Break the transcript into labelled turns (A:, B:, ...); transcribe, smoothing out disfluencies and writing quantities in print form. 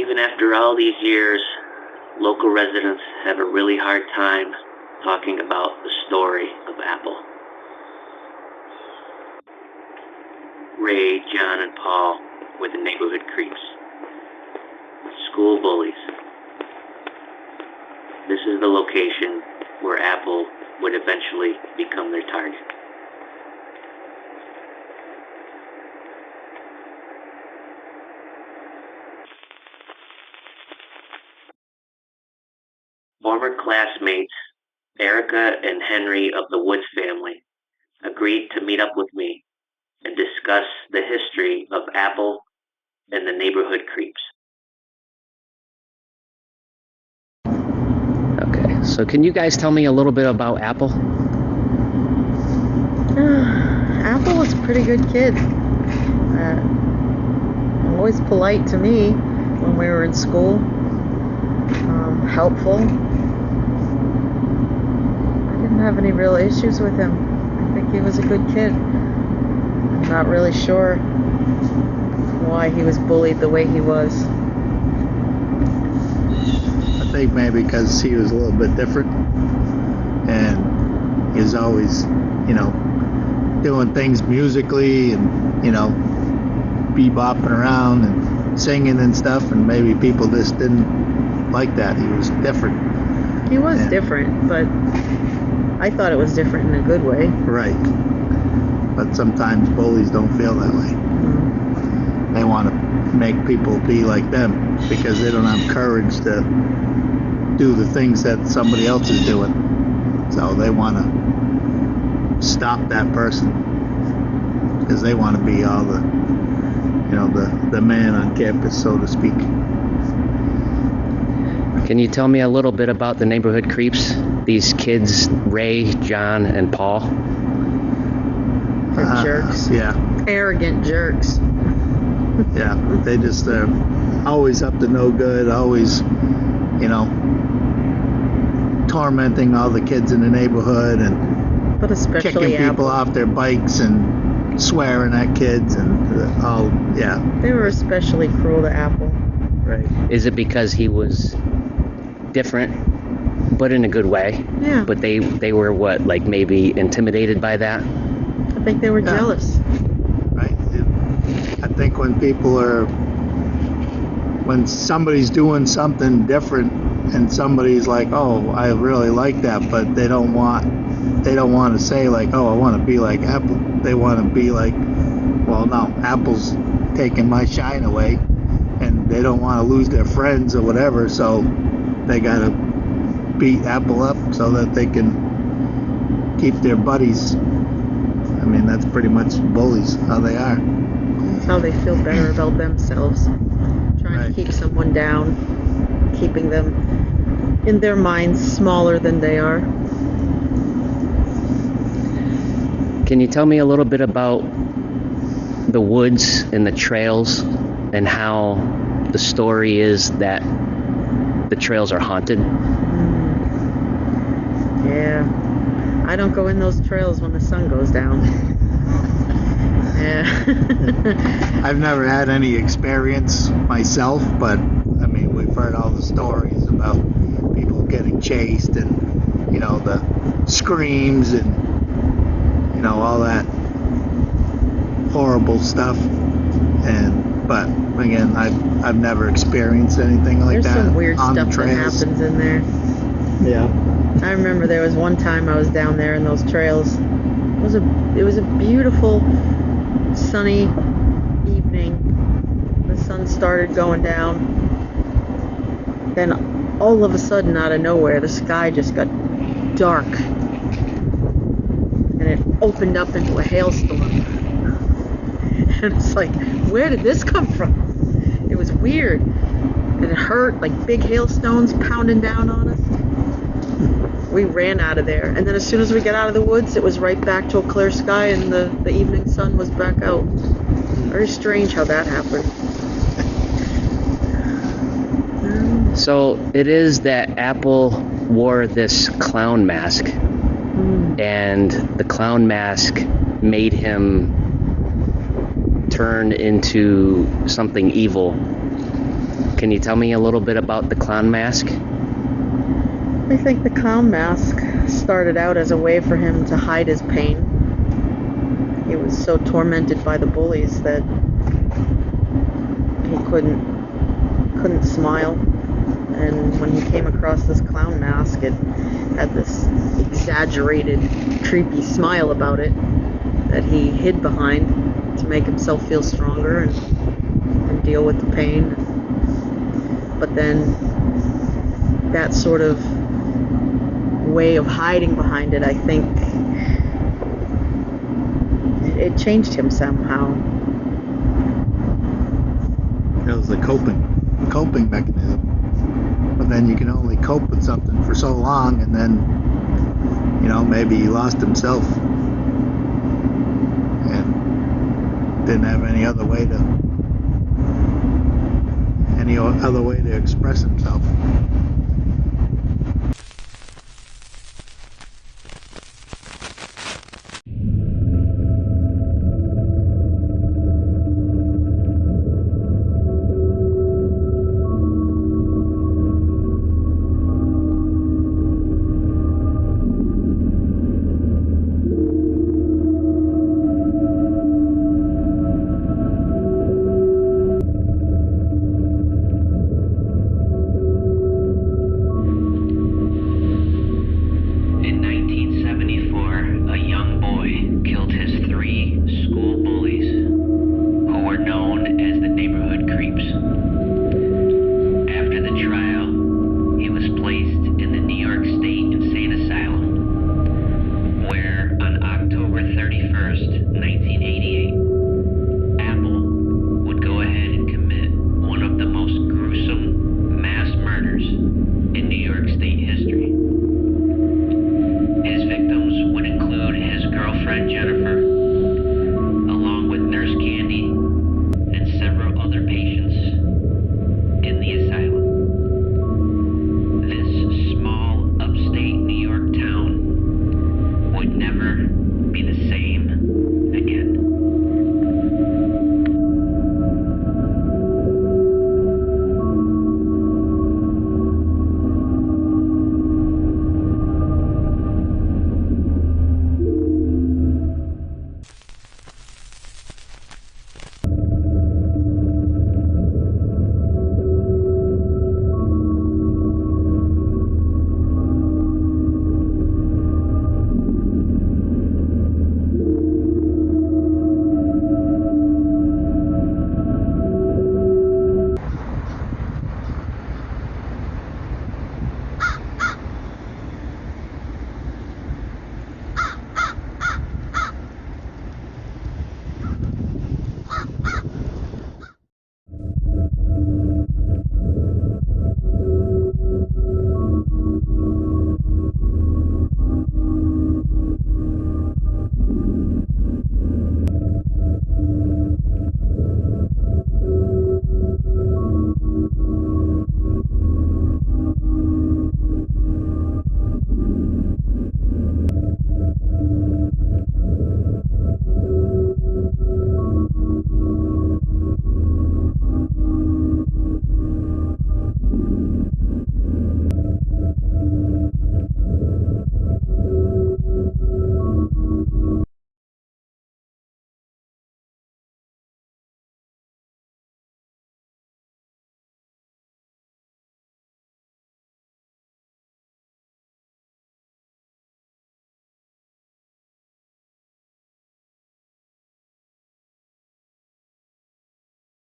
A: Even after all these years, local residents have a really hard time talking about the story of Apple. Ray, John, and Paul were the neighborhood creeps. School bullies. This is the location where Apple would eventually become their target. Former classmates Erica and Henry of the Woods family agreed to meet up with me and discuss the history of Apple and the neighborhood creeps.
B: Okay, so can you guys tell me a little bit about Apple?
C: Apple was a pretty good kid. Always polite to me when we were in school. Helpful. I didn't have any real issues with him. I think he was a good kid. I'm not really sure why he was bullied the way he was.
D: I think maybe because he was a little bit different, and he was always, doing things musically and, bebopping around and singing and stuff, and maybe people just didn't like that. He was different.
C: He was different, but I thought it was different in a good way.
D: Right. But sometimes bullies don't feel that way.
C: Mm-hmm.
D: They want to make people be like them because they don't have courage to do the things that somebody else is doing. So they want to stop that person because they want to be all the man on campus, so to speak.
B: Can you tell me a little bit about the neighborhood creeps? These kids, Ray, John, and Paul.
C: They're jerks.
D: Yeah.
C: Arrogant jerks.
D: Yeah. They just always up to no good, always, tormenting all the kids in the neighborhood and
C: but especially
D: kicking people
C: Apple.
D: off their bikes and swearing at kids and all. Yeah.
C: They were especially cruel to Apple.
D: Right.
B: Is it because he was different, but in a good way?
C: Yeah.
B: But they were what, like maybe intimidated by that?
C: I think they were jealous.
D: Right. I think when somebody's doing something different and somebody's like, oh, I really like that, but they don't want to say like, oh, I want to be like Apple. They want to be like, well, no, Apple's taking my shine away, and they don't want to lose their friends or whatever, so they got to beat Apple up so that they can keep their buddies. I mean, that's pretty much bullies, how they are.
C: That's how they feel better about themselves. Trying to keep someone down, keeping them in their minds smaller than they are.
B: Can you tell me a little bit about the woods and the trails and how the story is that the trails are haunted?
C: Yeah. I don't go in those trails when the sun goes down. Yeah.
D: I've never had any experience myself, but I mean, we've heard all the stories about people getting chased and, the screams and, all that horrible stuff. But again, I've never experienced anything like that.
C: There's some weird
D: on
C: stuff
D: the
C: that
D: trails.
C: happens in there.
D: Yeah.
C: I remember there was one time I was down there in those trails. It was a beautiful sunny evening. The sun started going down. Then all of a sudden, out of nowhere, the sky just got dark. And it opened up into a hailstorm. And it's like, where did this come from? It was weird. And it hurt, like big hailstones pounding down on us. We ran out of there. And then as soon as we got out of the woods, it was right back to a clear sky and the evening sun was back out. Very strange how that happened.
B: So it is that Apple wore this clown mask, and the clown mask made him turn into something evil. Can you tell me a little bit about the clown mask?
C: I think the clown mask started out as a way for him to hide his pain. He was so tormented by the bullies that he couldn't smile. And when he came across this clown mask, it had this exaggerated, creepy smile about it that he hid behind to make himself feel stronger and deal with the pain. But then that sort of way of hiding behind it, I think, it changed him somehow.
D: That was the coping mechanism. But then you can only cope with something for so long, and then, maybe he lost himself and didn't have any other way to express himself.